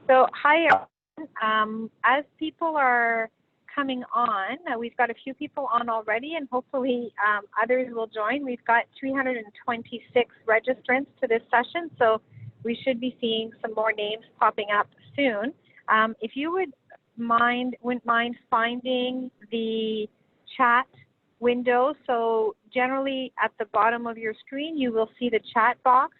So, hi, everyone. As people are coming on, we've got a few people on already, and hopefully others will join. We've got 326 registrants to this session, so we should be seeing some more names popping up soon. If you wouldn't mind finding the chat window. So generally at the bottom of your screen, you will see the chat box.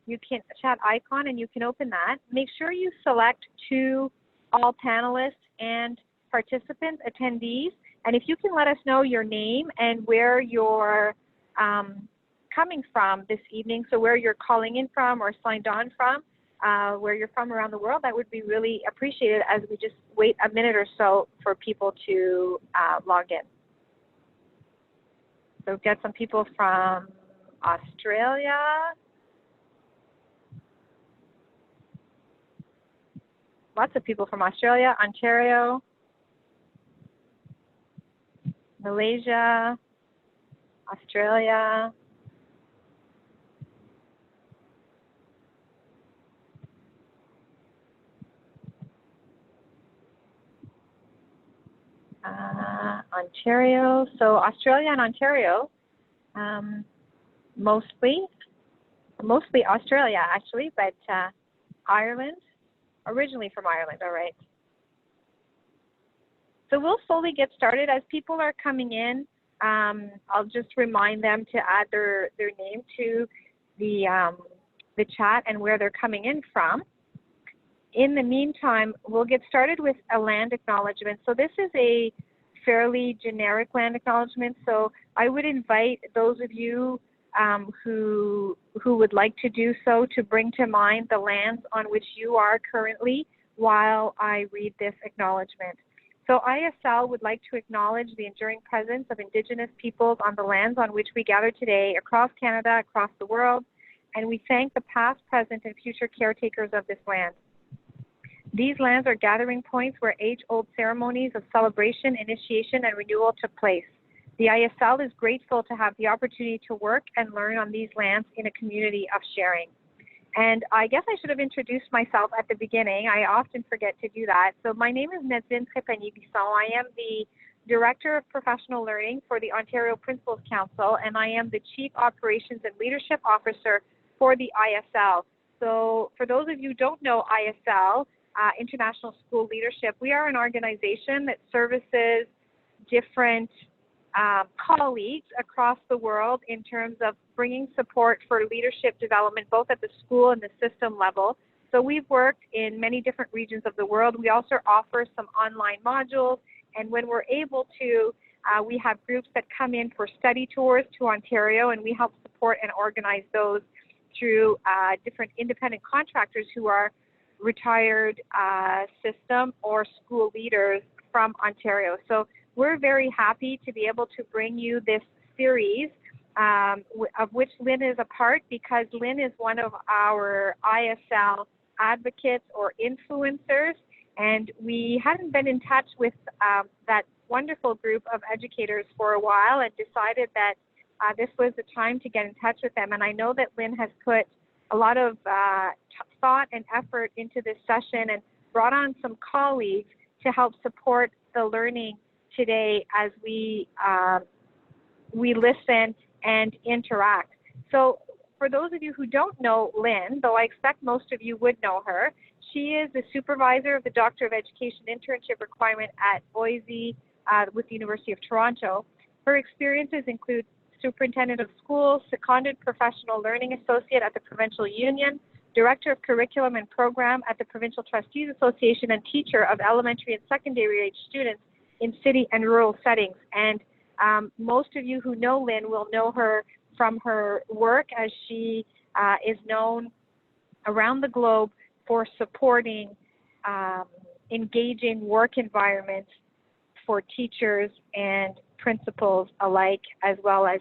You can chat icon, and you can open that. Make sure you select to all panelists and participants, attendees, and if you can let us know your name and where you're coming from this evening, so where you're calling in from or signed on from, where you're from around the world, that would be really appreciated as we just wait a minute or so for people to log in. So get some people from Australia. Lots of people from Australia, Ontario, Malaysia, Australia, Ontario. So Australia and Ontario, mostly Australia actually, but Ireland, originally from Ireland, all right. So we'll slowly get started as people are coming in. I'll just remind them to add their name to the chat and where they're coming in from. In the meantime, we'll get started with a land acknowledgement. So this is a fairly generic land acknowledgement. So I would invite those of you who would like to do so to bring to mind the lands on which you are currently while I read this acknowledgement. So ISL would like to acknowledge the enduring presence of Indigenous peoples on the lands on which we gather today across Canada, across the world, and we thank the past, present, and future caretakers of this land. These lands are gathering points where age-old ceremonies of celebration, initiation, and renewal took place. The ISL is grateful to have the opportunity to work and learn on these lands in a community of sharing. And I guess I should have introduced myself at the beginning. I often forget to do that. So my name is Nadine Trépanier-Bisson. I am the Director of Professional Learning for the Ontario Principals Council, and I am the Chief Operations and Leadership Officer for the ISL. So for those of you who don't know ISL, International School Leadership, we are an organization that services different colleagues across the world in terms of bringing support for leadership development, both at the school and the system level. So we've worked in many different regions of the world. We also offer some online modules, and when we're able to, we have groups that come in for study tours to Ontario, and we help support and organize those through different independent contractors who are retired system or school leaders from Ontario. So we're very happy to be able to bring you this series of which Lynn is a part, because Lynn is one of our ISL advocates or influencers, and we hadn't been in touch with that wonderful group of educators for a while and decided that this was the time to get in touch with them. And I know that Lynn has put a lot of thought and effort into this session and brought on some colleagues to help support the learning today as we listen and interact. So for those of you who don't know Lynn, though I expect most of you would know her, she is the supervisor of the Doctor of Education internship requirement at Boise with the University of Toronto. Her experiences include Superintendent of Schools, Seconded Professional Learning Associate at the Provincial Union, Director of Curriculum and Program at the Provincial Trustees Association, and teacher of elementary and secondary age students in city and rural settings. And most of you who know Lynn will know her from her work, as she is known around the globe for supporting engaging work environments for teachers and principals alike, as well as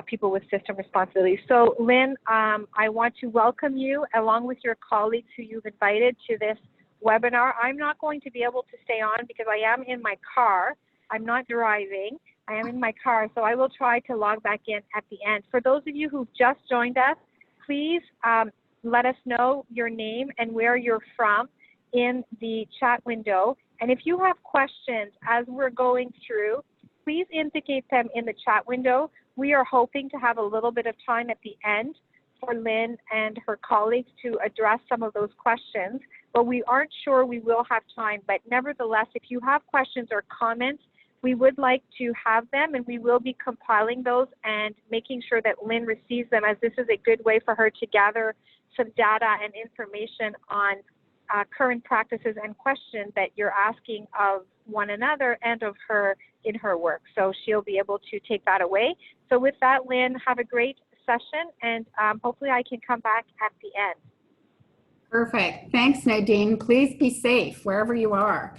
people with system responsibilities. So Lynn, I want to welcome you along with your colleagues who you've invited to this webinar. I'm not going to be able to stay on because I am in my car. I'm not driving. I am in my car, so I will try to log back in at the end. For those of you who've just joined us, please let us know your name and where you're from. in the chat window. And if you have questions as we're going through, please indicate them in the chat window. We are hoping to have a little bit of time at the end for Lynn and her colleagues to address some of those questions, but we aren't sure we will have time. But nevertheless, if you have questions or comments, we would like to have them, and we will be compiling those and making sure that Lynn receives them, as this is a good way for her to gather some data and information on current practices and questions that you're asking of one another and of her in her work. So she'll be able to take that away. So with that, Lynn, have a great session, and hopefully I can come back at the end. Perfect. Thanks, Nadine. Please be safe wherever you are.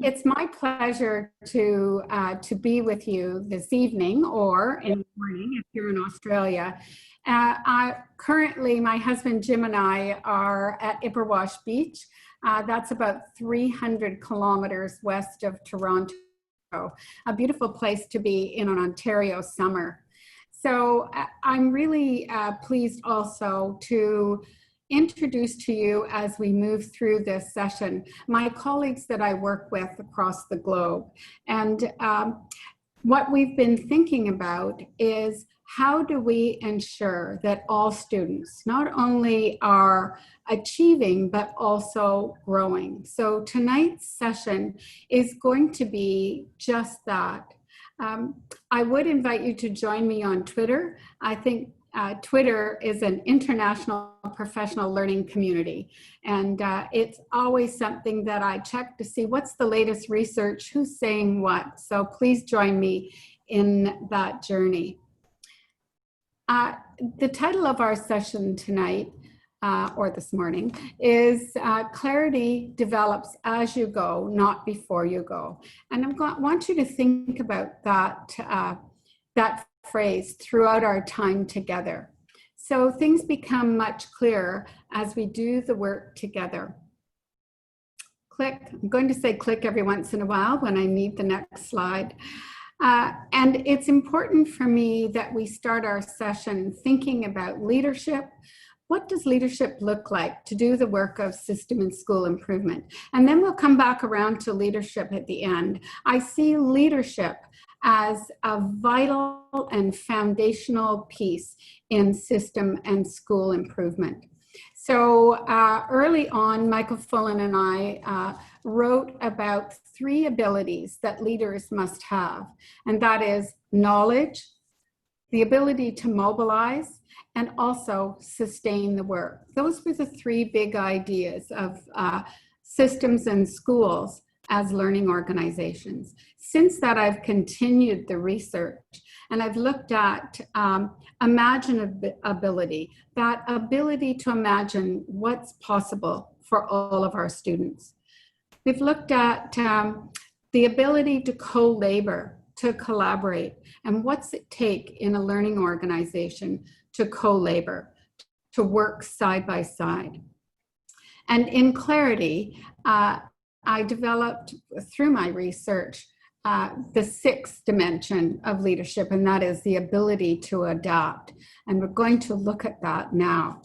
It's my pleasure to be with you this evening, or in the morning if you're in Australia. Currently, my husband Jim and I are at Ipperwash Beach. That's about 300 kilometers west of Toronto, a beautiful place to be in an Ontario summer. So I'm really pleased also to introduce to you, as we move through this session, my colleagues that I work with across the globe. And what we've been thinking about is, how do we ensure that all students not only are achieving, but also growing? So tonight's session is going to be just that. I would invite you to join me on Twitter. I think Twitter is an international professional learning community, and it's always something that I check to see what's the latest research, who's saying what. So please join me in that journey. The title of our session tonight, or this morning, is Clarity Develops As You Go, Not Before You Go. And I want you to think about that phrase throughout our time together. So things become much clearer as we do the work together. Click. I'm going to say click every once in a while when I need the next slide. And it's important for me that we start our session thinking about leadership. What does leadership look like to do the work of system and school improvement? And then we'll come back around to leadership at the end. I see leadership as a vital and foundational piece in system and school improvement. So early on, Michael Fullen and I wrote about 3 abilities that leaders must have, and that is knowledge, the ability to mobilize, and also sustain the work. Those were the 3 big ideas of systems and schools as learning organizations. Since that, I've continued the research, and I've looked at imaginability, that ability to imagine what's possible for all of our students. We've looked at the ability to co-labor, to collaborate, and what's it take in a learning organization to co-labor, to work side by side. And in Clarity, I developed through my research the 6th dimension of leadership, and that is the ability to adapt. And we're going to look at that now.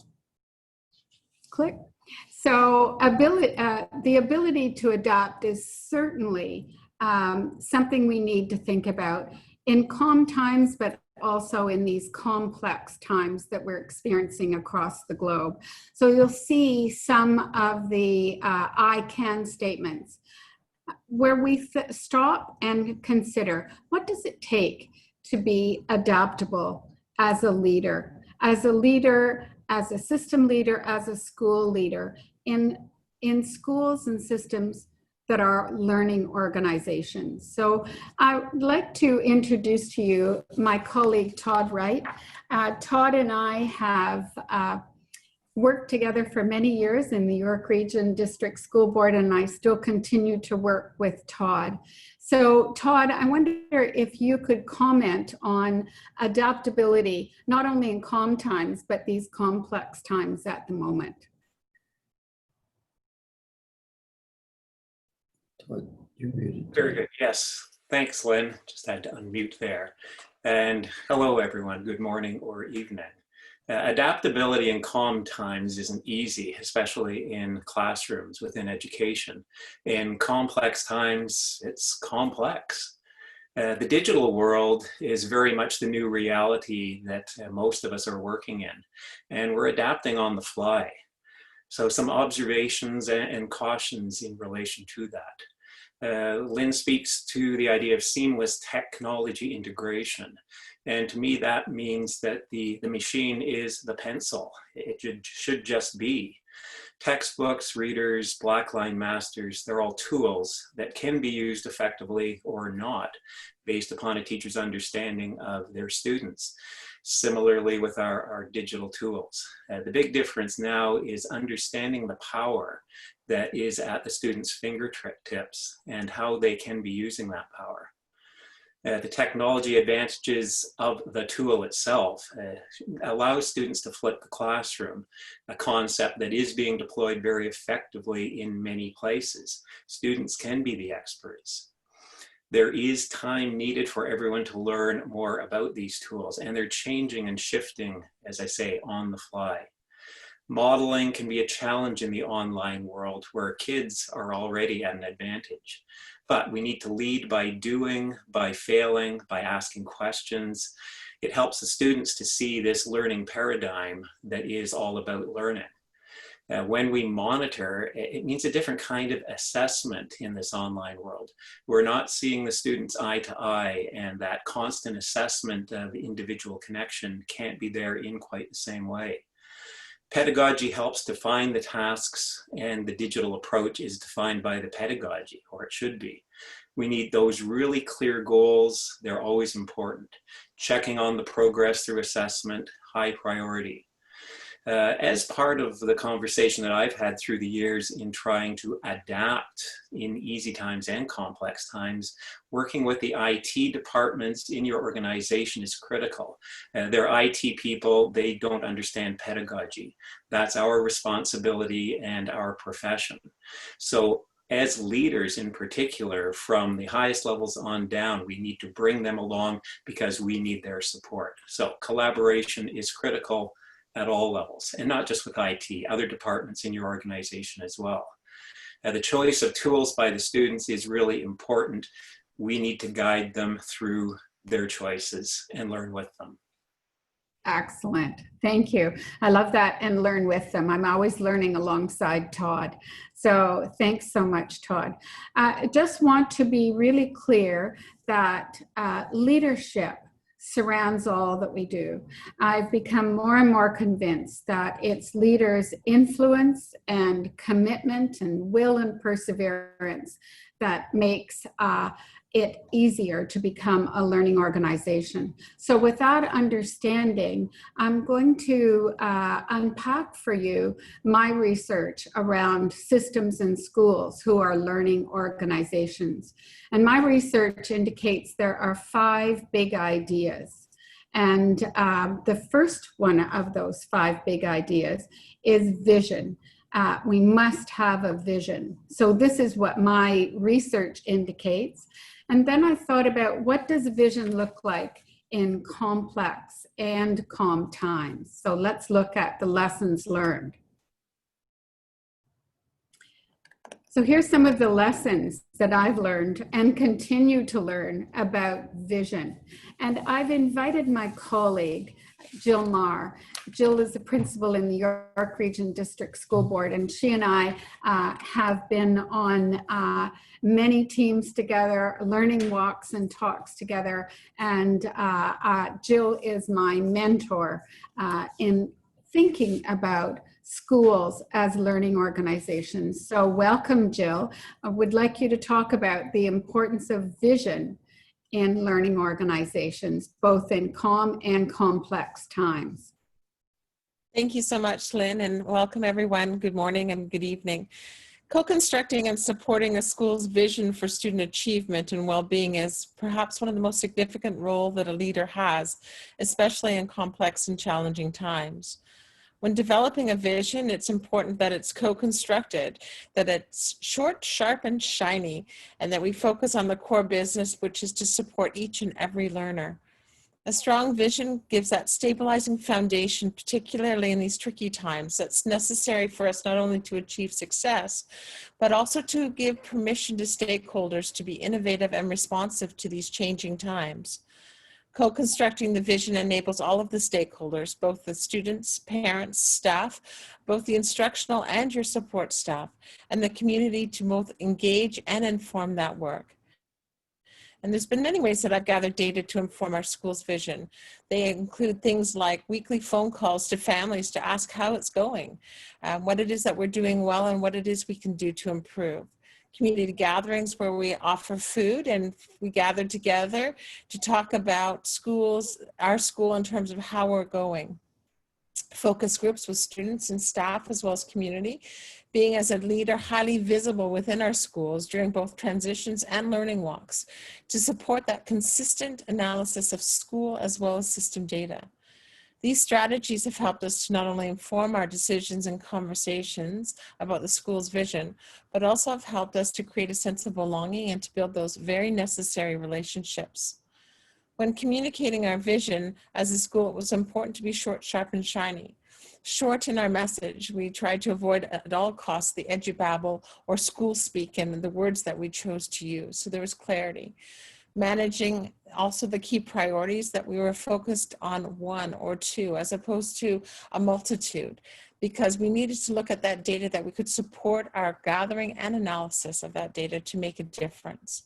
Click. So the ability to adapt is certainly something we need to think about in calm times, but also in these complex times that we're experiencing across the globe. So you'll see some of the I can statements where we stop and consider, what does it take to be adaptable as a leader, as a system leader, as a school leader in schools and systems that are learning organizations. So I'd like to introduce to you my colleague, Todd Wright. Todd and I have worked together for many years in the York Region District School Board, and I still continue to work with Todd. So Todd, I wonder if you could comment on adaptability, not only in calm times, but these complex times at the moment. You're muted. Very good. Yes. Thanks, Lynn. Just had to unmute there. And hello, everyone. Good morning or evening. Adaptability in calm times isn't easy, especially in classrooms within education. In complex times, it's complex. The digital world is very much the new reality that most of us are working in, and we're adapting on the fly. So some observations and cautions in relation to that. Lynn speaks to the idea of seamless technology integration. And to me, that means that the machine is the pencil. It should just be. Textbooks, readers, Blackline masters, they're all tools that can be used effectively or not, based upon a teacher's understanding of their students. Similarly with our digital tools. The big difference now is understanding the power that is at the students' fingertips and how they can be using that power. The technology advantages of the tool itself allows students to flip the classroom, a concept that is being deployed very effectively in many places. Students can be the experts. There is time needed for everyone to learn more about these tools, and they're changing and shifting, as I say, on the fly. Modeling can be a challenge in the online world where kids are already at an advantage. But we need to lead by doing, by failing, by asking questions. It helps the students to see this learning paradigm that is all about learning. When we monitor, it means a different kind of assessment in this online world. We're not seeing the students eye to eye, and that constant assessment of individual connection can't be there in quite the same way. Pedagogy helps define the tasks, and the digital approach is defined by the pedagogy, or it should be. We need those really clear goals. They're always important. Checking on the progress through assessment, high priority. As part of the conversation that I've had through the years in trying to adapt in easy times and complex times, working with the IT departments in your organization is critical. They're IT people, they don't understand pedagogy. That's our responsibility and our profession. So as leaders in particular, from the highest levels on down, we need to bring them along because we need their support. So collaboration is critical at all levels, and not just with IT, other departments in your organization as well. The choice of tools by the students is really important. We need to guide them through their choices and learn with them. Excellent. Thank you. I love that, and learn with them. I'm always learning alongside Todd. So thanks so much, Todd. I just want to be really clear that leadership surrounds all that we do. I've become more and more convinced that it's leaders' influence and commitment and will and perseverance that makes it easier to become a learning organization. So with that understanding, I'm going to unpack for you my research around systems in schools who are learning organizations. And my research indicates there are 5 big ideas. And the first one of those 5 big ideas is vision. We must have a vision. So this is what my research indicates. And then I thought about, what does vision look like in complex and calm times? So let's look at the lessons learned. So here's some of the lessons that I've learned and continue to learn about vision. And I've invited my colleague, Jill Marr. Jill is the principal in the York Region District School Board, and she and I have been on many teams together, learning walks and talks together. And Jill is my mentor in thinking about schools as learning organizations. So welcome, Jill. I would like you to talk about the importance of vision in learning organizations, both in calm and complex times. Thank you so much, Lynn, and welcome everyone. Good morning and good evening. Co-constructing and supporting a school's vision for student achievement and well-being is perhaps one of the most significant roles that a leader has, especially in complex and challenging times. When developing a vision, it's important that it's co-constructed, that it's short, sharp, and shiny, and that we focus on the core business, which is to support each and every learner. A strong vision gives that stabilizing foundation, particularly in these tricky times, that's necessary for us not only to achieve success, but also to give permission to stakeholders to be innovative and responsive to these changing times. Co-constructing the vision enables all of the stakeholders, both the students, parents, staff, both the instructional and your support staff, and the community to both engage and inform that work. And there's been many ways that I've gathered data to inform our school's vision. They include things like weekly phone calls to families to ask how it's going, what it is that we're doing well, and what it is we can do to improve. Community gatherings where we offer food and we gather together to talk about schools, our school in terms of how we're going. Focus groups with students and staff as well as community, being as a leader highly visible within our schools during both transitions and learning walks to support that consistent analysis of school as well as system data. These strategies have helped us to not only inform our decisions and conversations about the school's vision, but also have helped us to create a sense of belonging and to build those very necessary relationships. When communicating our vision as a school, it was important to be short, sharp, and shiny. Short in our message, we tried to avoid at all costs the edubabble or school speak and the words that we chose to use, so there was clarity. Managing also the key priorities that we were focused on one or two as opposed to a multitude, because we needed to look at that data that we could support our gathering and analysis of that data to make a difference.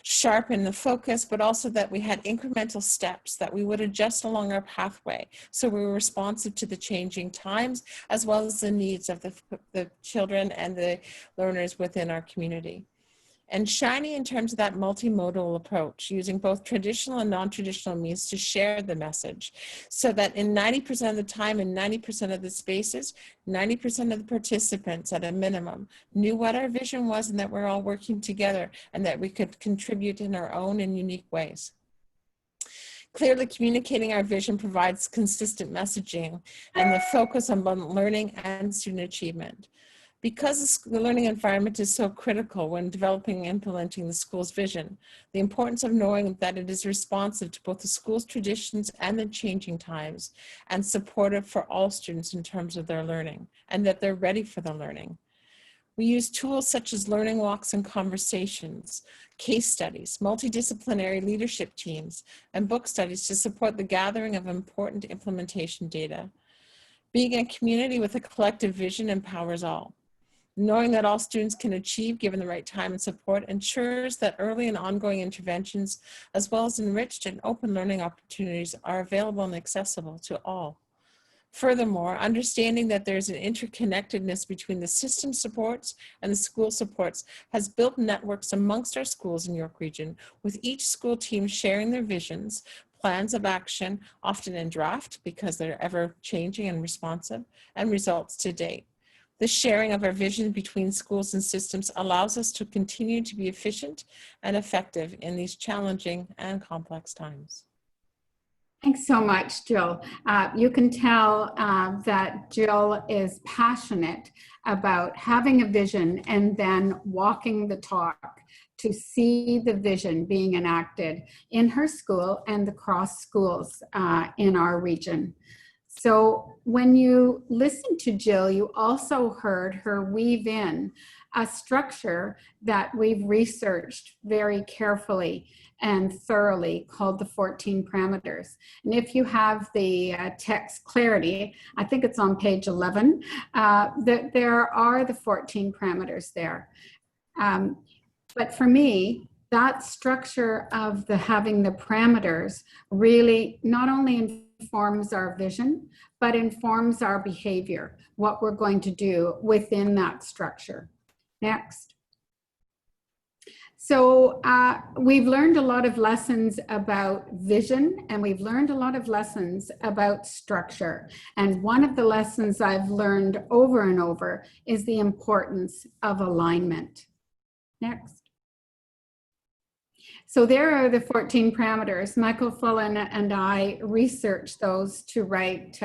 Sharpen the focus, but also that we had incremental steps that we would adjust along our pathway. So we were responsive to the changing times as well as the needs of the children and the learners within our community. And shiny in terms of that multimodal approach, using both traditional and non-traditional means to share the message, so that in 90% of the time and 90% of the spaces, 90% of the participants at a minimum knew what our vision was and that we're all working together and that we could contribute in our own and unique ways. Clearly communicating our vision provides consistent messaging and the focus on learning and student achievement. Because the learning environment is so critical when developing and implementing the school's vision, the importance of knowing that it is responsive to both the school's traditions and the changing times, and supportive for all students in terms of their learning, and that they're ready for the learning. We use tools such as learning walks and conversations, case studies, multidisciplinary leadership teams, and book studies to support the gathering of important implementation data. Being a community with a collective vision empowers all. Knowing that all students can achieve given the right time and support ensures that early and ongoing interventions, as well as enriched and open learning opportunities, are available and accessible to all. Furthermore, understanding that there's an interconnectedness between the system supports and the school supports has built networks amongst our schools in York Region, with each school team sharing their visions, plans of action, often in draft because they're ever changing and responsive, and results to date. The sharing of our vision between schools and systems allows us to continue to be efficient and effective in these challenging and complex times. Thanks so much, Jill. You can tell that Jill is passionate about having a vision and then walking the talk to see the vision being enacted in her school and across schools in our region. So when you listened to Jill, you also heard her weave in a structure that we've researched very carefully and thoroughly called the 14 parameters. And if you have the text clarity, I think it's on page 11, that there are the 14 parameters there. But for me, that structure of having the parameters really not only informs our vision, but informs our behavior, what we're going to do within that structure. Next. So we've learned a lot of lessons about vision, and we've learned a lot of lessons about structure. And one of the lessons I've learned over and over is the importance of alignment. Next. So there are the 14 parameters. Michael Fullen and I researched those to write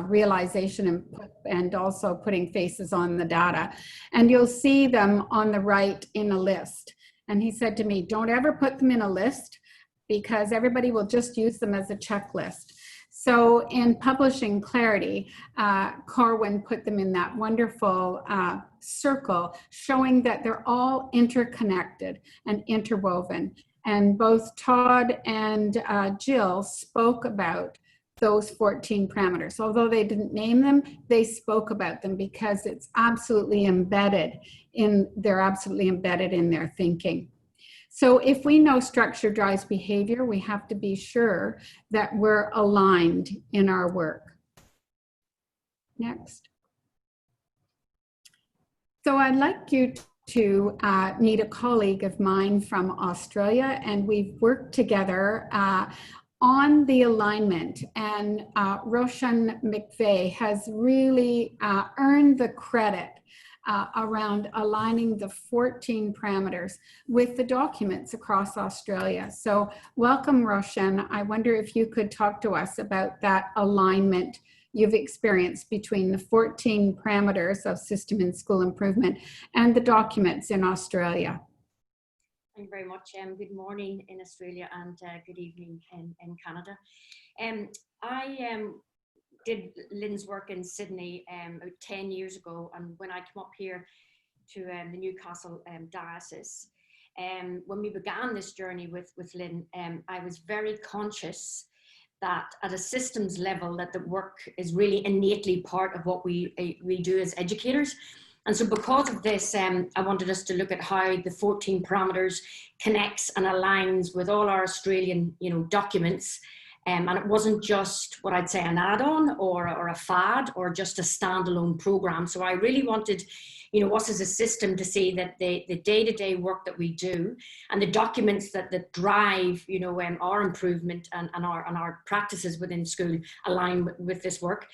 realization and also putting faces on the data. And you'll see them on the right in a list. And he said to me, don't ever put them in a list. because everybody will just use them as a checklist. So in publishing Clarity, Corwin put them in that wonderful circle, showing that they're all interconnected and interwoven. And both Todd and Jill spoke about those 14 parameters. Although they didn't name them, they spoke about them because it's absolutely embedded in, they're absolutely embedded in their thinking. So if we know structure drives behavior, we have to be sure that we're aligned in our work. Next. So I'd like you to meet a colleague of mine from Australia, and we've worked together on the alignment, and Roshan McVeigh has really earned the credit around aligning the 14 parameters with the documents across Australia. So welcome, Roshan. I wonder if you could talk to us about that alignment you've experienced between the 14 parameters of system and school improvement and the documents in Australia. Thank you very much. Good morning in Australia and good evening in Canada. I did Lynn's work in Sydney about 10 years ago, and when I came up here to the Newcastle diocese, when we began this journey with Lynn, I was very conscious that at a systems level that the work is really innately part of what we do as educators. And so because of this, I wanted us to look at how the 14 parameters connects and aligns with all our Australian, documents. And it wasn't just what I'd say an add-on or a fad or just a standalone program. So I really wanted, us as a system to see that the day-to-day work that we do and the documents that drive, our improvement and our practices within school align with this work.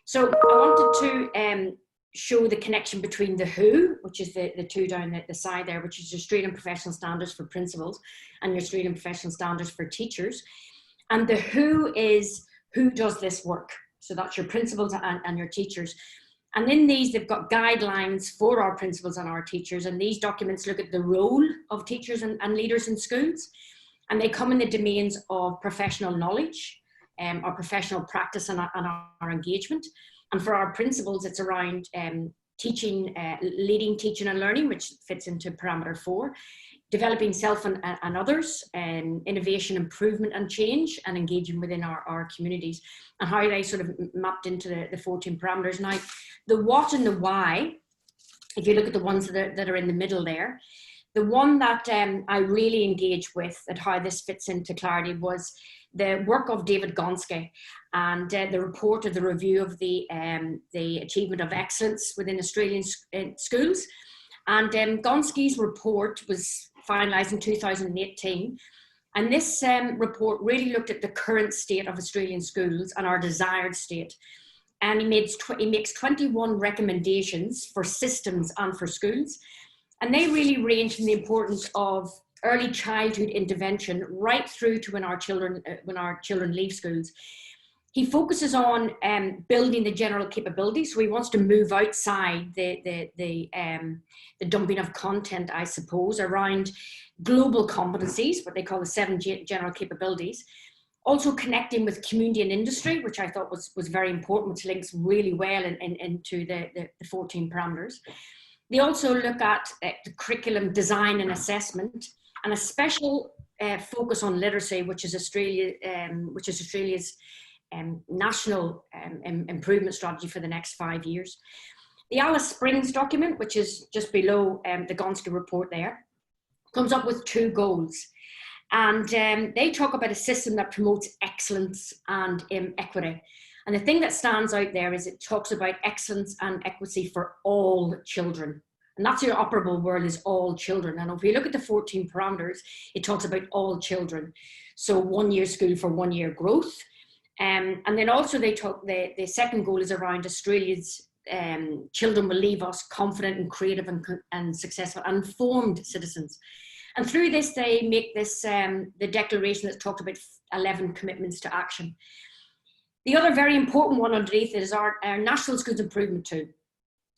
So I wanted to show the connection between the WHO, which is the two down the side there, which is your Australian Professional Standards for Principals and your Australian Professional Standards for Teachers. And the WHO is who does this work. So that's your principals and your teachers. And in these, they've got guidelines for our principals and our teachers. And these documents look at the role of teachers and leaders in schools. And they come in the domains of professional knowledge, our professional practice and our engagement. And for our principals, it's around teaching, leading, teaching and learning, which fits into parameter 4. Developing self and others, and innovation, improvement and change, and engaging within our communities, and how they sort of mapped into the 14 parameters. Now, the what and the why, if you look at the ones that are in the middle there, the one that I really engaged with and how this fits into Clarity was the work of David Gonski and the report of the review of the achievement of excellence within Australian schools. And Gonski's report was finalised in 2018. And this report really looked at the current state of Australian schools and our desired state. And he makes 21 recommendations for systems and for schools. And they really range from the importance of early childhood intervention right through to when our children leave schools. He focuses on building the general capabilities. So he wants to move outside the dumping of content, I suppose, around global competencies, what they call the 7 general capabilities. Also connecting with community and industry, which I thought was very important, which links really well into the 14 parameters. They also look at the curriculum design and assessment, and a special focus on literacy, which is Australia's national improvement strategy for the next 5 years. The Alice Springs document, which is just below the Gonski report there, comes up with 2 goals. And they talk about a system that promotes excellence and equity. And the thing that stands out there is it talks about excellence and equity for all children. And that's your operable word, is all children. And if you look at the 14 parameters, it talks about all children. So 1 year school for 1 year growth. And then also they talk, the second goal is around Australia's children will leave us confident and creative and successful and informed citizens. And through this, they make this, the declaration that's talked about 11 commitments to action. The other very important one underneath it is our National Schools Improvement Tool.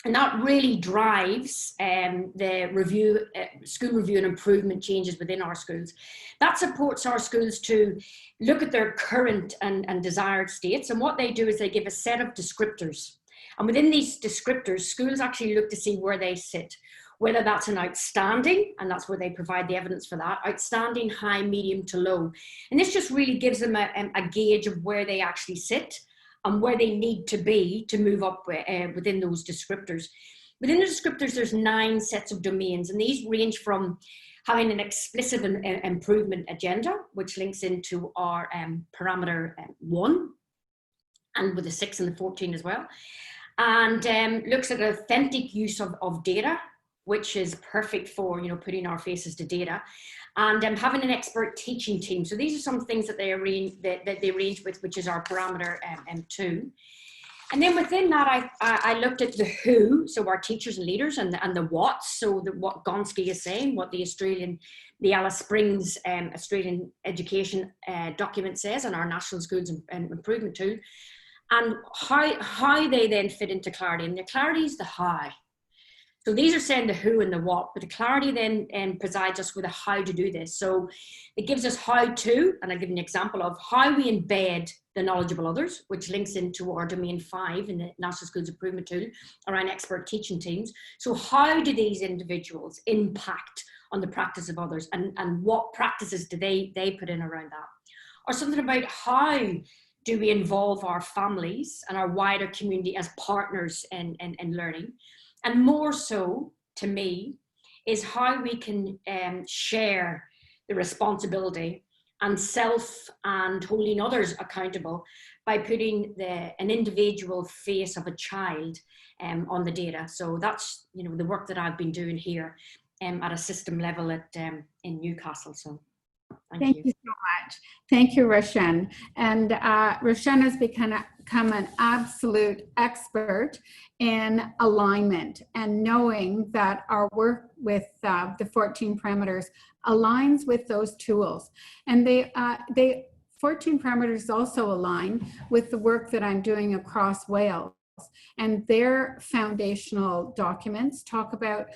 And that really drives the review, school review and improvement changes within our schools. That supports our schools to look at their current and desired states. And what they do is they give a set of descriptors. And within these descriptors, schools actually look to see where they sit, whether that's an outstanding, and that's where they provide the evidence for that, outstanding, high, medium to low. And this just really gives them a gauge of where they actually sit and where they need to be to move up within those descriptors. Within the descriptors, there's 9 sets of domains, and these range from having an explicit improvement agenda, which links into our parameter 1, and with the 6 and the 14 as well, and looks at authentic use of data, which is perfect for, you know, putting our faces to data, and having an expert teaching team. So these are some things that they arrange with, which is our parameter 2. And then within that, I looked at the who, so our teachers and leaders, and the what, so what Gonski is saying, what the Alice Springs Australian education document says, and our National Schools and Improvement Tool, and how they then fit into clarity. And the clarity is the how. So these are saying the who and the what, but the clarity then provides us with a how to do this. So it gives us how to, and I'll give you an example of how we embed the knowledgeable others, which links into our domain 5 in the National Schools Improvement Tool around expert teaching teams. So how do these individuals impact on the practice of others, and what practices do they put in around that? Or something about how do we involve our families and our wider community as partners in learning? And more so, to me, is how we can share the responsibility and self and holding others accountable by putting an individual face of a child on the data. So that's, you know, the work that I've been doing here at a system level in Newcastle. So Thank you so much. Thank you, Roshan. And Roshan has become an absolute expert in alignment and knowing that our work with the 14 parameters aligns with those tools. And they 14 parameters also align with the work that I'm doing across Wales. And their foundational documents talk about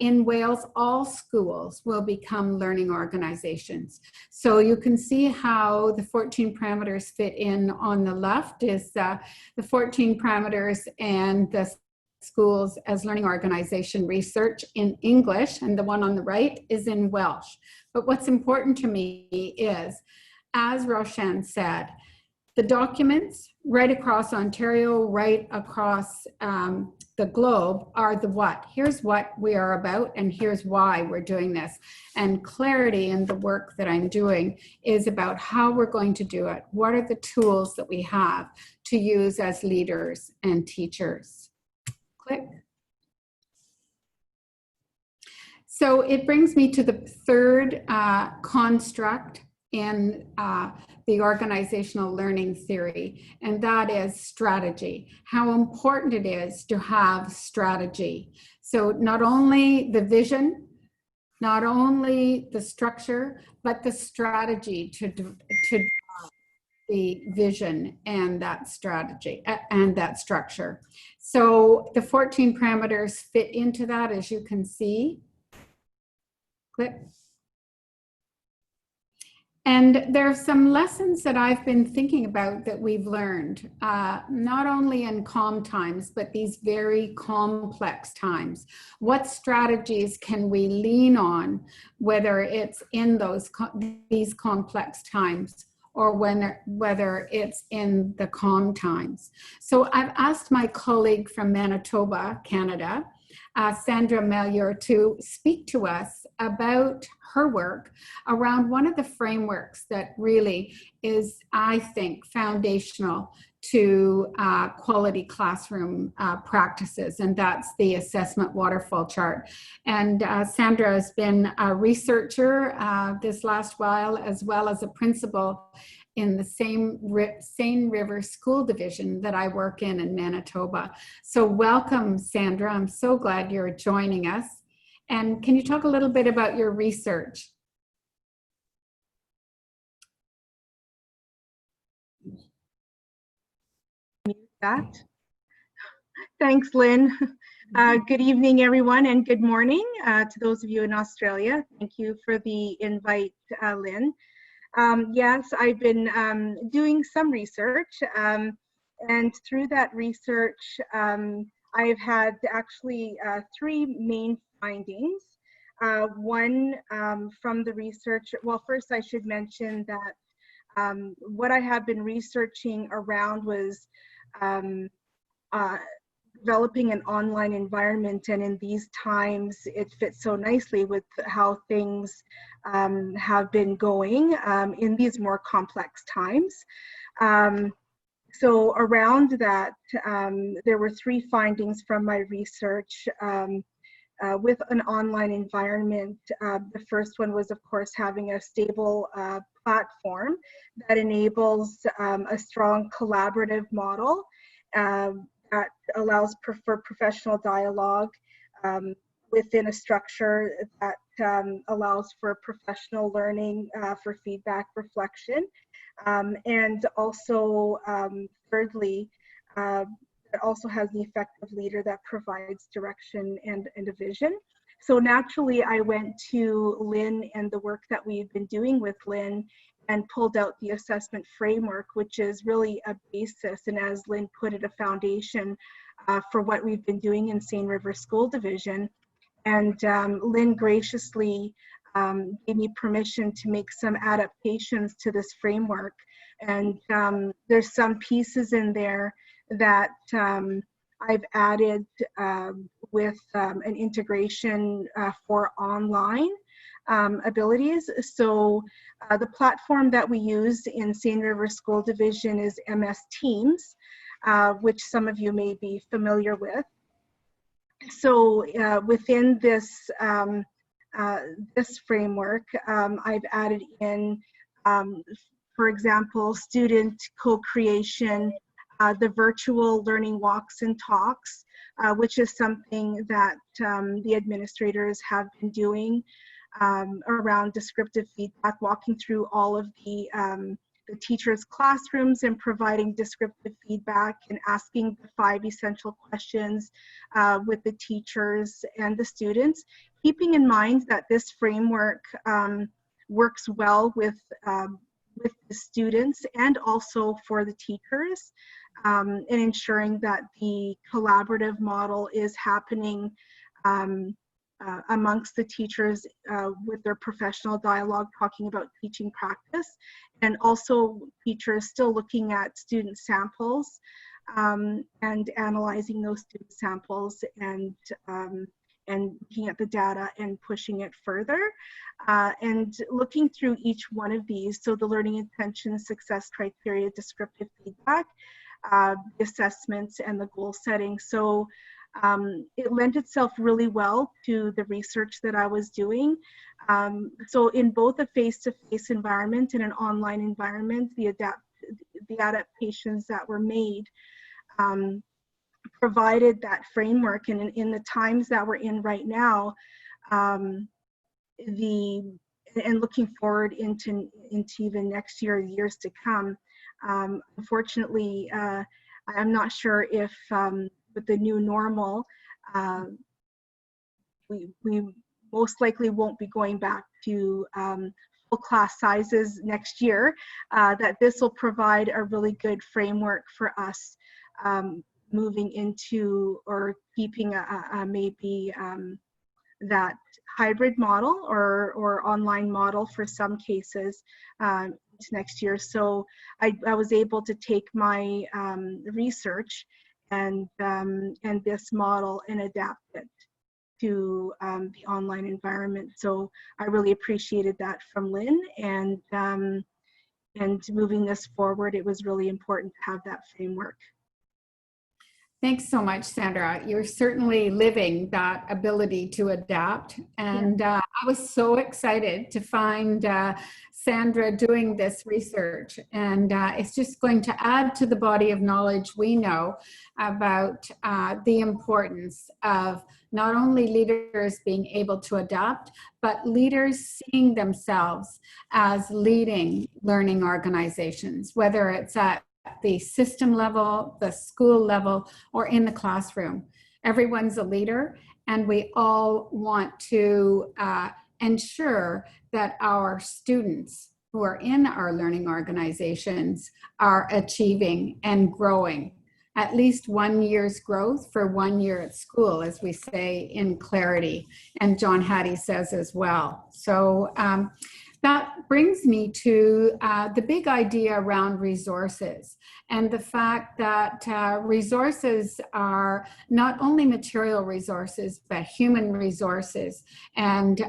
in Wales, all schools will become learning organizations. So you can see how the 14 parameters fit in. On the left is the 14 parameters and the schools as learning organization research in English, and the one on the right is in Welsh. But what's important to me is, as Roshan said, the documents right across Ontario, right across the globe are the what. Here's what we are about, and here's why we're doing this. And clarity in the work that I'm doing is about how we're going to do it. What are the tools that we have to use as leaders and teachers? Click. So it brings me to the third construct in the organizational learning theory, and that is strategy. How important it is to have strategy. So not only the vision, not only the structure, but the strategy to the vision and that strategy and that structure. So the 14 parameters fit into that, as you can see. Click. And there are some lessons that I've been thinking about that we've learned, not only in calm times, but these very complex times. What strategies can we lean on, whether it's in these complex times or whether it's in the calm times? So I've asked my colleague from Manitoba, Canada, Sandra Mellior, to speak to us about her work around one of the frameworks that really is, I think, foundational to quality classroom practices, and that's the assessment waterfall chart. And Sandra has been a researcher this last while, as well as a principal in the Seine River School Division that I work in Manitoba. So welcome, Sandra. I'm so glad you're joining us. And can you talk a little bit about your research? That. Thanks, Lynn. Good evening, everyone, and good morning to those of you in Australia. Thank you for the invite, Lynn. Yes, I've been doing some research, and through that research, I've had actually three main findings. One from the research, well, first I should mention that what I have been researching around was developing an online environment, and in these times it fits so nicely with how things have been going in these more complex times. So around that, there were three findings from my research with an online environment. The first one was, of course, having a stable platform that enables a strong collaborative model that allows for professional dialogue within a structure that allows for professional learning, for feedback, reflection, and also thirdly, it also has the effective leader that provides direction and a vision. So naturally, I went to Lynn and the work that we've been doing with Lynn and pulled out the assessment framework, which is really a basis, and as Lynn put it, a foundation for what we've been doing in Seine River School Division. And Lynn graciously gave me permission to make some adaptations to this framework. And there's some pieces in there that I've added with an integration for online abilities. So the platform that we use in Seine River School Division is MS Teams, which some of you may be familiar with. So within this this framework, I've added in, for example, student co-creation, the virtual learning walks and talks, which is something that the administrators have been doing around descriptive feedback, walking through all of the teachers' classrooms and providing descriptive feedback and asking the 5 essential questions with the teachers and the students, keeping in mind that this framework works well with the students and also for the teachers, and ensuring that the collaborative model is happening amongst the teachers with their professional dialogue, talking about teaching practice, and also teachers still looking at student samples and analyzing those student samples and looking at the data and pushing it further, and looking through each one of these. So the learning intentions, success criteria, descriptive feedback, assessments, and the goal setting. So it lent itself really well to the research that I was doing. So in both a face-to-face environment and an online environment, the adaptations that were made provided that framework. And in the times that we're in right now, and looking forward into even next year, years to come, unfortunately, I'm not sure if with the new normal, we most likely won't be going back to full class sizes next year, that this will provide a really good framework for us moving into or keeping maybe that hybrid model or online model for some cases next year. So I was able to take my research and this model and adapt it to the online environment. So I really appreciated that from Lynn, and moving this forward, it was really important to have that framework. Thanks so much, Sandra. You're certainly living that ability to adapt. And I was so excited to find Sandra doing this research. And it's just going to add to the body of knowledge we know about the importance of not only leaders being able to adapt, but leaders seeing themselves as leading learning organizations, whether it's at the system level, the school level, or in the classroom. Everyone's a leader, and we all want to ensure that our students who are in our learning organizations are achieving and growing. At least 1 year's growth for 1 year at school, as we say in Clarity, and John Hattie says as well. So that brings me to the big idea around resources, and the fact that resources are not only material resources, but human resources. And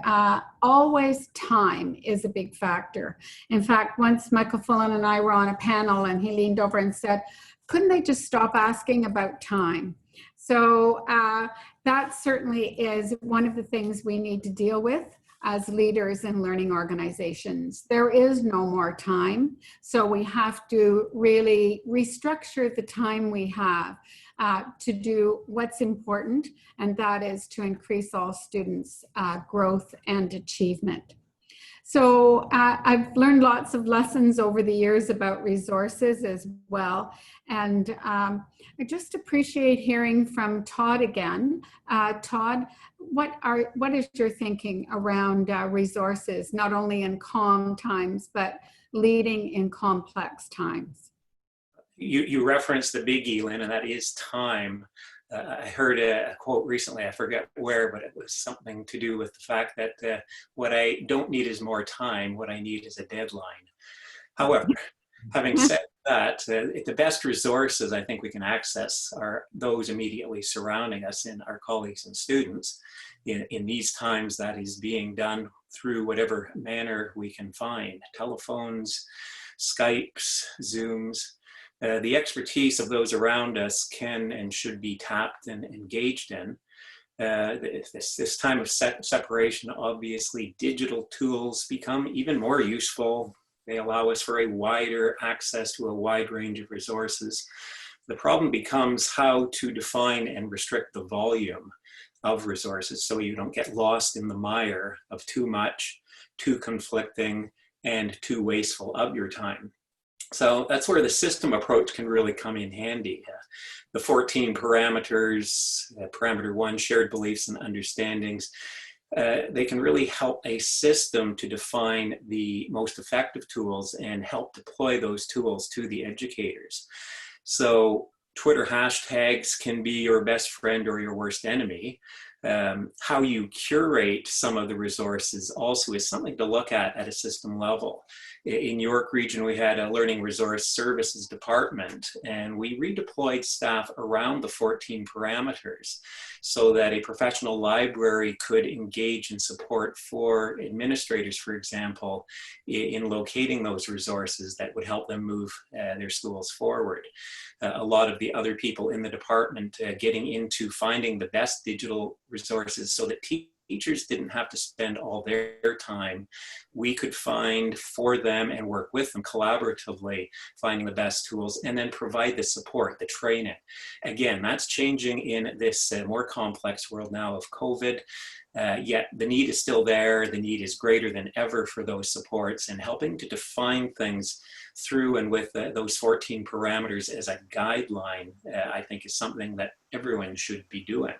always time is a big factor. In fact, once Michael Fullen and I were on a panel, and he leaned over and said, couldn't they just stop asking about time? So that certainly is one of the things we need to deal with as leaders in learning organizations. There is no more time, so we have to really restructure the time we have to do what's important, and that is to increase all students' growth and achievement. So I've learned lots of lessons over the years about resources as well. And I just appreciate hearing from Todd again. Todd, what is your thinking around resources, not only in calm times, but leading in complex times? You referenced the biggie, Lynn, and that is time. I heard a quote recently, I forget where, but it was something to do with the fact that what I don't need is more time, what I need is a deadline. However, having said that, the best resources I think we can access are those immediately surrounding us in our colleagues and students. In these times, that is being done through whatever manner we can find: telephones, Skypes, Zooms. The expertise of those around us can and should be tapped and engaged in. This time of separation, obviously, digital tools become even more useful. They allow us for a wider access to a wide range of resources. The problem becomes how to define and restrict the volume of resources so you don't get lost in the mire of too much, too conflicting, and too wasteful of your time. So that's where the system approach can really come in handy. The 14 parameters, parameter 1, shared beliefs and understandings, they can really help a system to define the most effective tools and help deploy those tools to the educators. So Twitter hashtags can be your best friend or your worst enemy. How you curate some of the resources also is something to look at a system level. In York Region, we had a Learning Resource Services department, and we redeployed staff around the 14 parameters so that a professional library could engage in support for administrators, for example, in locating those resources that would help them move their schools forward. A lot of the other people in the department getting into finding the best digital resources so that teachers didn't have to spend all their time. We could find for them and work with them collaboratively, finding the best tools, and then provide the support, the training. Again, that's changing in this more complex world now of COVID. Yet the need is still there. The need is greater than ever for those supports, and helping to define things through and with those 14 parameters as a guideline, I think is something that everyone should be doing.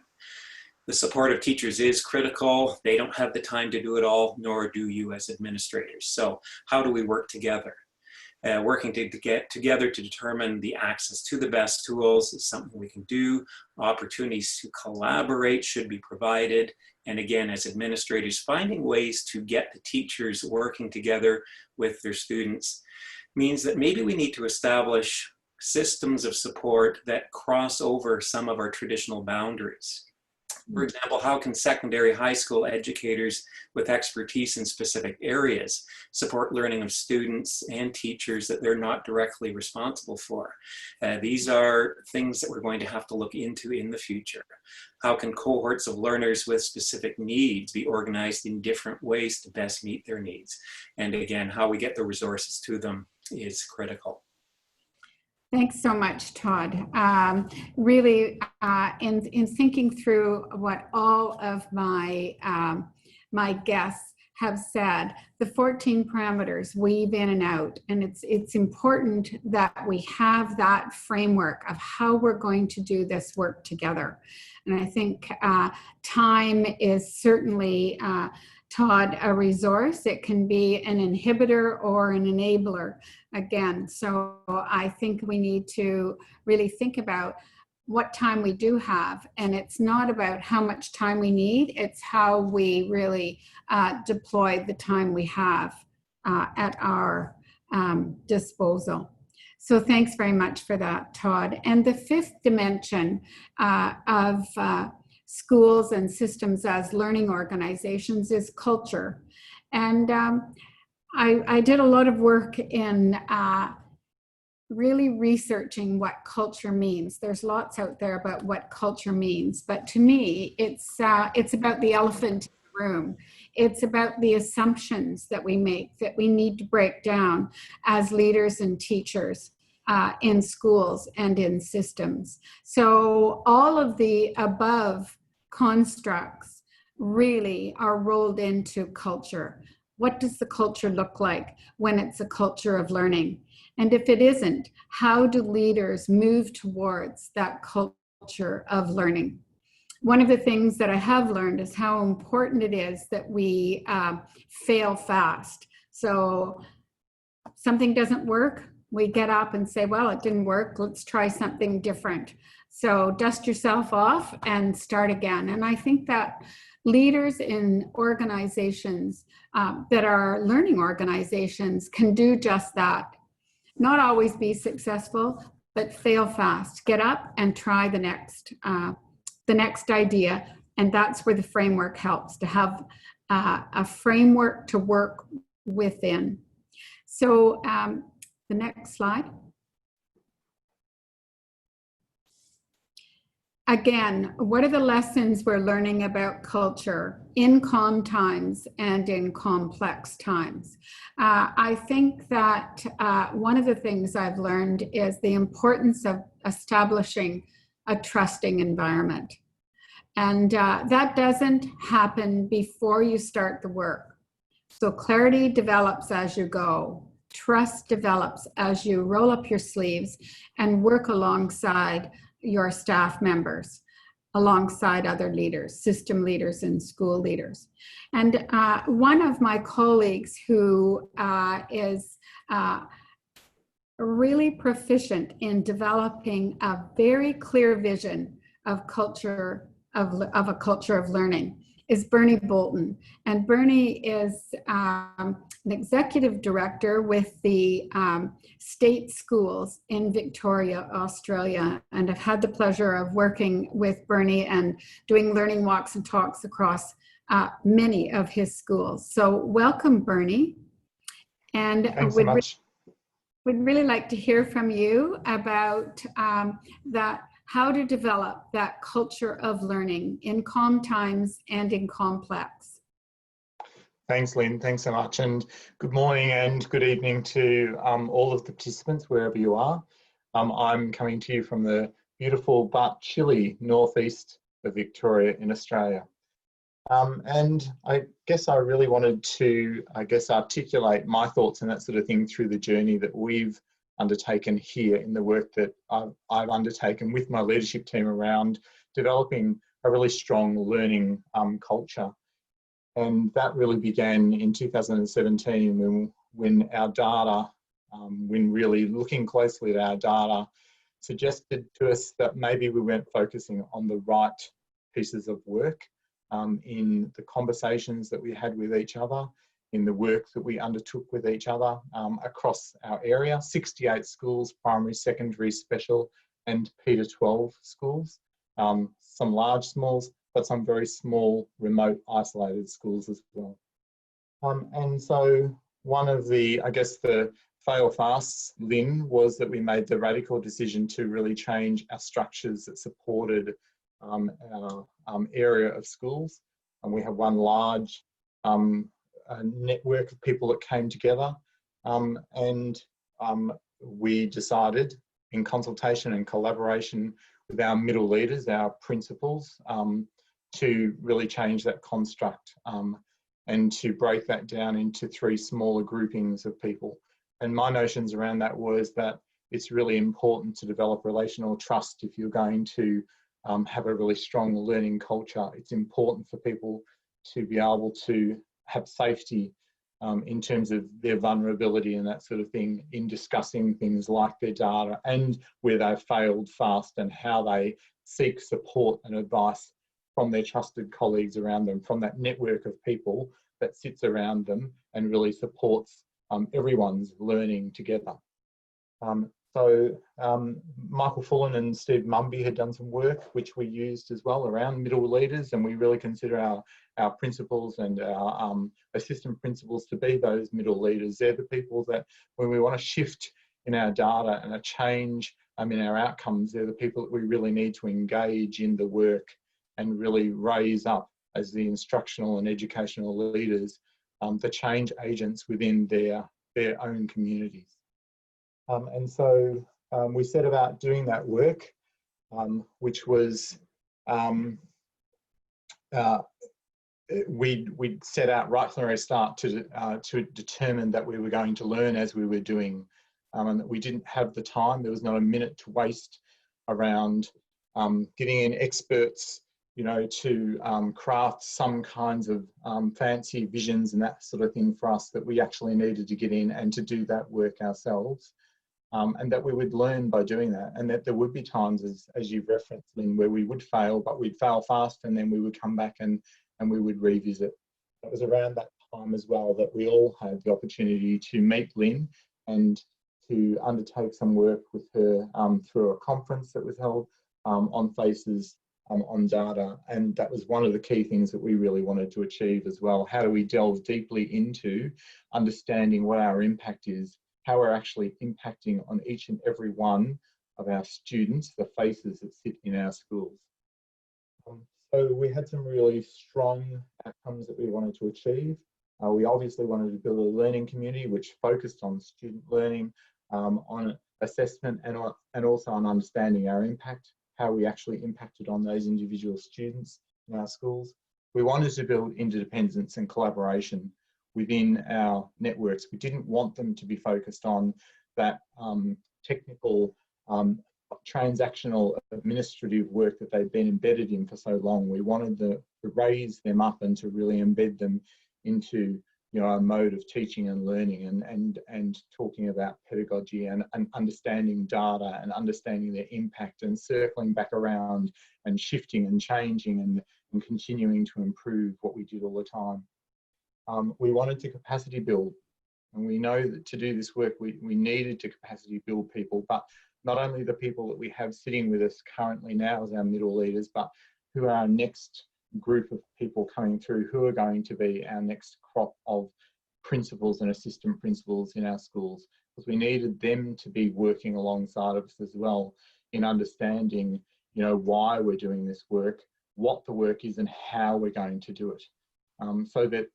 The support of teachers is critical. They don't have the time to do it all, nor do you as administrators. So how do we work together? Working to get together to determine the access to the best tools is something we can do. Opportunities to collaborate should be provided. And again, as administrators, finding ways to get the teachers working together with their students means that maybe we need to establish systems of support that cross over some of our traditional boundaries. For example, how can secondary high school educators with expertise in specific areas support learning of students and teachers that they're not directly responsible for? These are things that we're going to have to look into in the future. How can cohorts of learners with specific needs be organized in different ways to best meet their needs? And again, how we get the resources to them is critical. Thanks so much, Todd. Really, in thinking through what all of my my guests have said, the 14 parameters weave in and out, and it's important that we have that framework of how we're going to do this work together. And I think time is certainly, Todd, a resource. It can be an inhibitor or an enabler again. So I think we need to really think about what time we do have, and it's not about how much time we need, it's how we really deploy the time we have at our disposal. So thanks very much for that, Todd. And the fifth dimension of schools and systems as learning organizations is culture. And I did a lot of work in really researching what culture means. There's lots out there about what culture means, but to me, it's about the elephant in the room. It's about the assumptions that we make, that we need to break down as leaders and teachers in schools and in systems. So all of the above constructs really are rolled into culture. What does the culture look like when it's a culture of learning? And if it isn't, how do leaders move towards that culture of learning? One of the things that I have learned is how important it is that we fail fast. So something doesn't work, we get up and say, well, it didn't work, let's try something different. So dust yourself off and start again. And I think that leaders in organizations that are learning organizations can do just that. Not always be successful, but fail fast. Get up and try the next idea. And that's where the framework helps, to have a framework to work within. So the next slide. Again, what are the lessons we're learning about culture in calm times and in complex times? I think that one of the things I've learned is the importance of establishing a trusting environment. And that doesn't happen before you start the work. So clarity develops as you go. Trust develops as you roll up your sleeves and work alongside your staff members, alongside other leaders, system leaders and school leaders. And one of my colleagues who is really proficient in developing a very clear vision of culture, of a culture of learning, is Bernie Bolton. And Bernie is an executive director with the state schools in Victoria, Australia. And I've had the pleasure of working with Bernie and doing learning walks and talks across many of his schools. So welcome, Bernie. And thanks so much. We'd really like to hear from you about how to develop that culture of learning in calm times and in complex. Thanks, Lynn. Thanks so much. And good morning and good evening to all of the participants, wherever you are. I'm coming to you from the beautiful but chilly northeast of Victoria in Australia. And I guess I really wanted to, articulate my thoughts and that sort of thing through the journey that we've undertaken here in the work that I've undertaken with my leadership team around developing a really strong learning culture. And that really began in 2017 when our data, when really looking closely at our data, suggested to us that maybe we weren't focusing on the right pieces of work in the conversations that we had with each other, in the work that we undertook with each other across our area, 68 schools, primary, secondary, special, and Peter 12 schools, some large smalls, but some very small, remote, isolated schools as well. And so one of the, the fail fasts, Lynn, was that we made the radical decision to really change our structures that supported our area of schools. And we have one large network of people that came together, and we decided, in consultation and collaboration with our middle leaders, our principals, to really change that construct and to break that down into 3 smaller groupings of people. And my notions around that was that it's really important to develop relational trust if you're going to have a really strong learning culture. It's important for people to be able to have safety in terms of their vulnerability and that sort of thing in discussing things like their data and where they've failed fast and how they seek support and advice from their trusted colleagues around them, from that network of people that sits around them and really supports everyone's learning together. Michael Fullen and Steve Mumby had done some work which we used as well around middle leaders, and we really consider our principals and our assistant principals to be those middle leaders. They're the people that when we want to shift in our data and a change in our outcomes, they're the people that we really need to engage in the work and really raise up as the instructional and educational leaders, the change agents within their own communities. We set about doing that work, which was we'd set out right from the very start to determine that we were going to learn as we were doing, and that we didn't have the time. There was not a minute to waste around getting in experts, to craft some kinds of fancy visions and that sort of thing for us, that we actually needed to get in and to do that work ourselves. And that we would learn by doing that, and that there would be times, as you've referenced, Lynn, where we would fail, but we'd fail fast, and then we would come back and we would revisit. It was around that time as well that we all had the opportunity to meet Lynn and to undertake some work with her through a conference that was held on FACES on data, and that was one of the key things that we really wanted to achieve as well. How do we delve deeply into understanding what our impact is, how we're actually impacting on each and every one of our students, the faces that sit in our schools. So we had some really strong outcomes that we wanted to achieve. We obviously wanted to build a learning community which focused on student learning, on assessment, and also on understanding our impact, how we actually impacted on those individual students in our schools. We wanted to build interdependence and collaboration within our networks. We didn't want them to be focused on that technical, transactional, administrative work that they've been embedded in for so long. We wanted to raise them up and to really embed them into a mode of teaching and learning, and talking about pedagogy and understanding data and understanding their impact, and circling back around and shifting and changing and continuing to improve what we did all the time. We wanted to capacity build, and we know that to do this work we needed to capacity build people, but not only the people that we have sitting with us currently now as our middle leaders, but who are our next group of people coming through, who are going to be our next crop of principals and assistant principals in our schools, because we needed them to be working alongside of us as well in understanding why we're doing this work, what the work is, and how we're going to do it, so that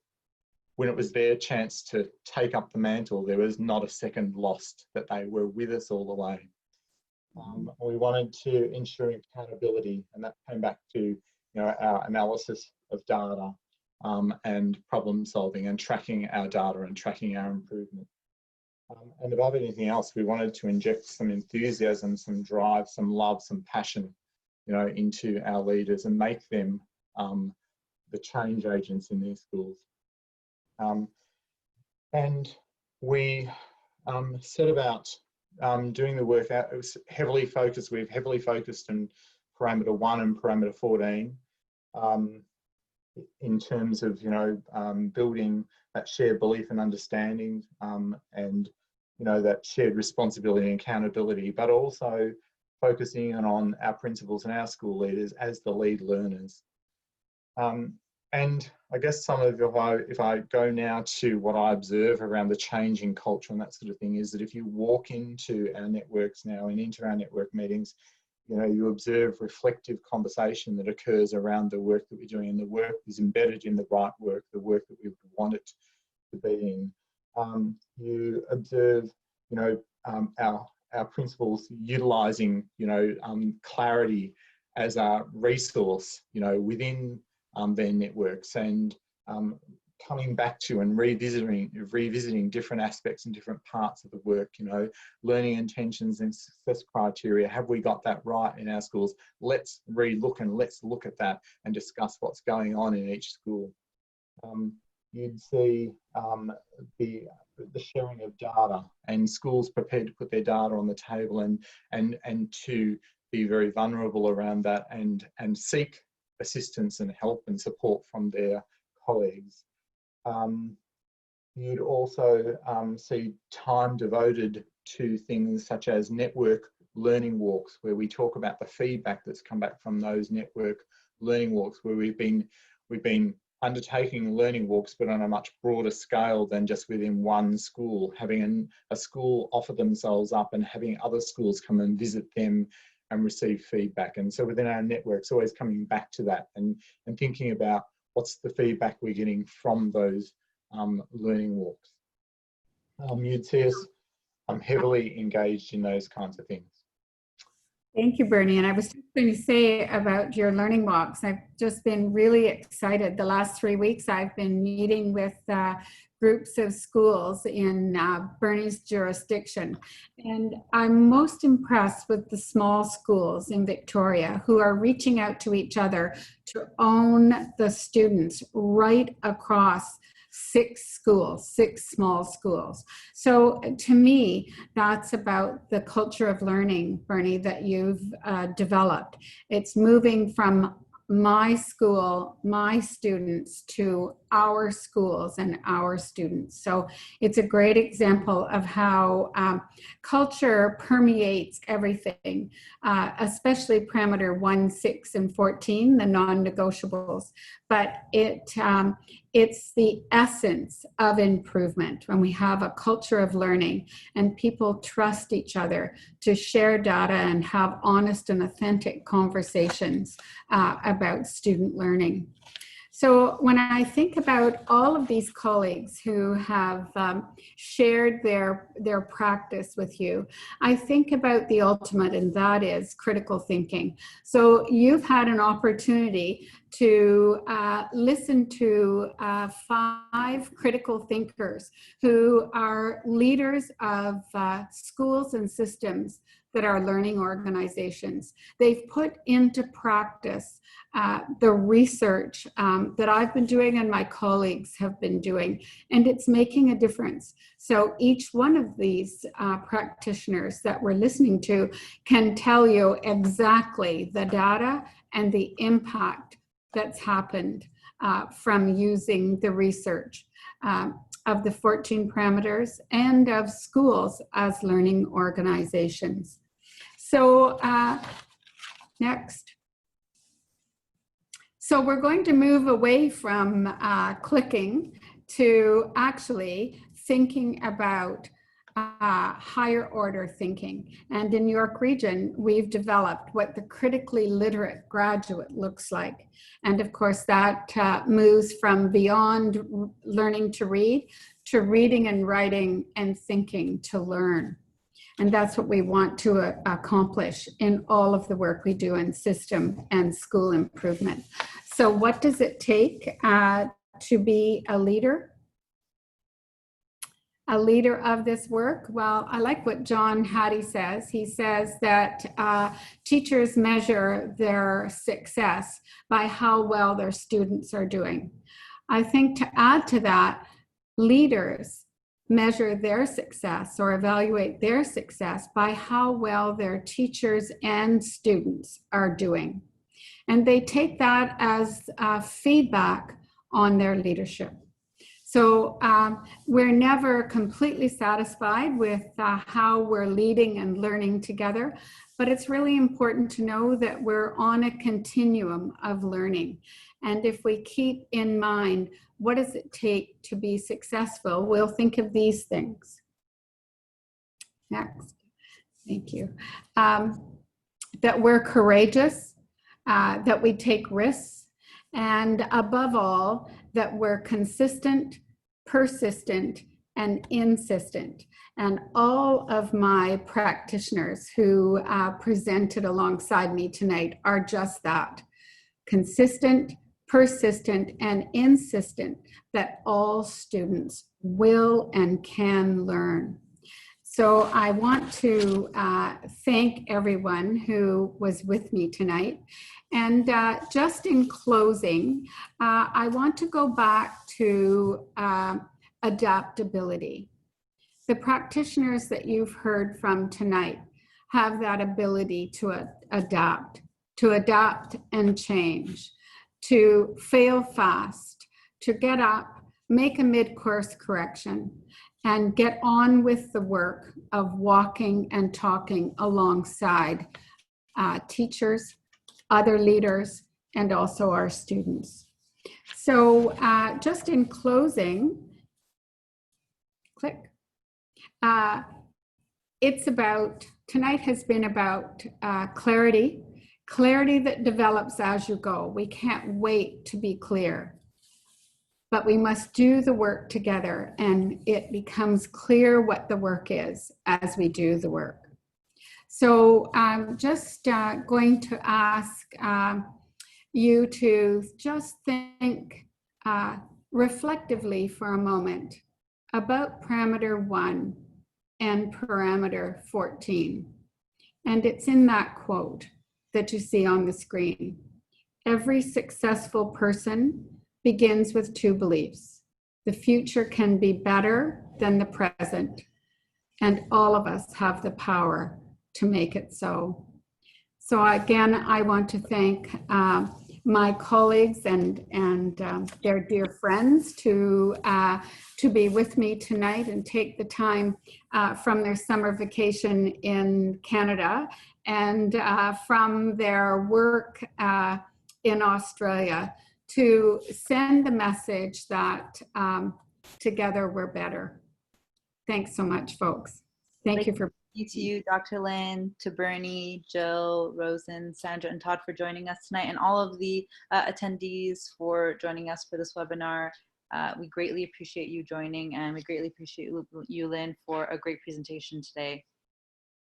when it was their chance to take up the mantle, there was not a second lost, that they were with us all the way. We wanted to ensure accountability, and that came back to our analysis of data and problem solving and tracking our data and tracking our improvement. And above anything else, we wanted to inject some enthusiasm, some drive, some love, some passion, into our leaders and make them the change agents in their schools. And we set about doing the work out. It was heavily focused. We've heavily focused on parameter 1 and parameter 14 in terms of building that shared belief and understanding, and that shared responsibility and accountability, but also focusing on our principals and our school leaders as the lead learners. And I guess if I go now to what I observe around the changing culture and that sort of thing, is that if you walk into our networks now and into our network meetings, you observe reflective conversation that occurs around the work that we're doing, and the work is embedded in the right work, the work that we want it to be in. You observe, our principals utilising, clarity as a resource, within their networks, and coming back to and revisiting different aspects and different parts of the work, you know, learning intentions and success criteria. Have we got that right in our schools? Let's re-look and let's look at that and discuss what's going on in each school. You'd see the sharing of data and schools prepared to put their data on the table and to be very vulnerable around that and seek assistance and help and support from their colleagues. You'd also see time devoted to things such as network learning walks, where we talk about the feedback that's come back from those network learning walks, where we've been undertaking learning walks, but on a much broader scale than just within one school, having a school offer themselves up and having other schools come and visit them and receive feedback. And so within our networks, always coming back to that and thinking about what's the feedback we're getting from those learning walks. You'd see us heavily engaged in those kinds of things. Thank you, Bernie. And I was just going to say about your learning walks, I've just been really excited. The last 3 weeks, I've been meeting with groups of schools in Bernie's jurisdiction. And I'm most impressed with the small schools in Victoria who are reaching out to each other to own the students right across 6 small schools. So to me, that's about the culture of learning, Bernie, that you've developed. It's moving from my school, my students, to our schools and our students. So it's a great example of how culture permeates everything, especially parameter 1, 6, and 14, the non-negotiables. But it's the essence of improvement when we have a culture of learning and people trust each other to share data and have honest and authentic conversations about student learning. So when I think about all of these colleagues who have shared their practice with you, I think about the ultimate, and that is critical thinking. So you've had an opportunity to listen to 5 critical thinkers who are leaders of schools and systems that are learning organizations. They've put into practice the research that I've been doing and my colleagues have been doing, and it's making a difference. So each one of these practitioners that we're listening to can tell you exactly the data and the impact that's happened from using the research of the 14 parameters and of schools as learning organizations. So next. So we're going to move away from clicking to actually thinking about higher order thinking. And in York Region, we've developed what the critically literate graduate looks like. And of course, that moves from beyond learning to read to reading and writing and thinking to learn. And that's what we want to accomplish in all of the work we do in system and school improvement. So what does it take to be a leader? A leader of this work? Well, I like what John Hattie says. He says that teachers measure their success by how well their students are doing. I think to add to that, leaders measure their success or evaluate their success by how well their teachers and students are doing. And they take that as feedback on their leadership. So we're never completely satisfied with how we're leading and learning together, but it's really important to know that we're on a continuum of learning. And if we keep in mind, what does it take to be successful, we'll think of these things. Next, thank you. That we're courageous, that we take risks, and above all, that we're consistent, persistent, and insistent. And all of my practitioners who presented alongside me tonight are just that: consistent, persistent, and insistent that all students will and can learn. So I want to thank everyone who was with me tonight. And just in closing, I want to go back to adaptability. The practitioners that you've heard from tonight have that ability to adapt and change, to fail fast, to get up, make a mid-course correction, and get on with the work of walking and talking alongside teachers, other leaders, and also our students. So just in closing, click. Tonight has been about clarity that develops as you go. We can't wait to be clear, but we must do the work together, and it becomes clear what the work is as we do the work. So I'm just going to ask you to just think reflectively for a moment about parameter 1 and parameter 14. And it's in that quote that you see on the screen. Every successful person begins with 2 beliefs. The future can be better than the present, and all of us have the power to make it so. So again, I want to thank my colleagues and their dear friends to be with me tonight and take the time from their summer vacation in Canada and from their work in Australia to send the message that together we're better. Thanks so much, folks. Thank you for. Thank you to you, Dr. Lynn, to Bernie, Jill, Rosen, Sandra, and Todd for joining us tonight, and all of the attendees for joining us for this webinar. We greatly appreciate you joining, and we greatly appreciate you, Lynn, for a great presentation today.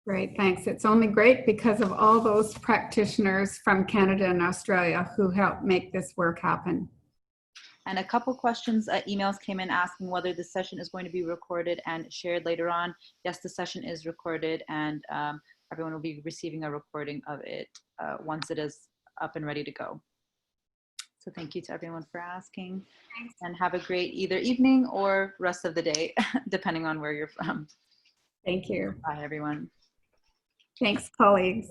Great, thanks. It's only great because of all those practitioners from Canada and Australia who helped make this work happen. And a couple questions, emails came in asking whether the session is going to be recorded and shared later on. Yes, the session is recorded, and everyone will be receiving a recording of it once it is up and ready to go. So thank you to everyone for asking. Thanks. And have a great either evening or rest of the day, depending on where you're from. Thank you. Bye, everyone. Thanks, colleagues.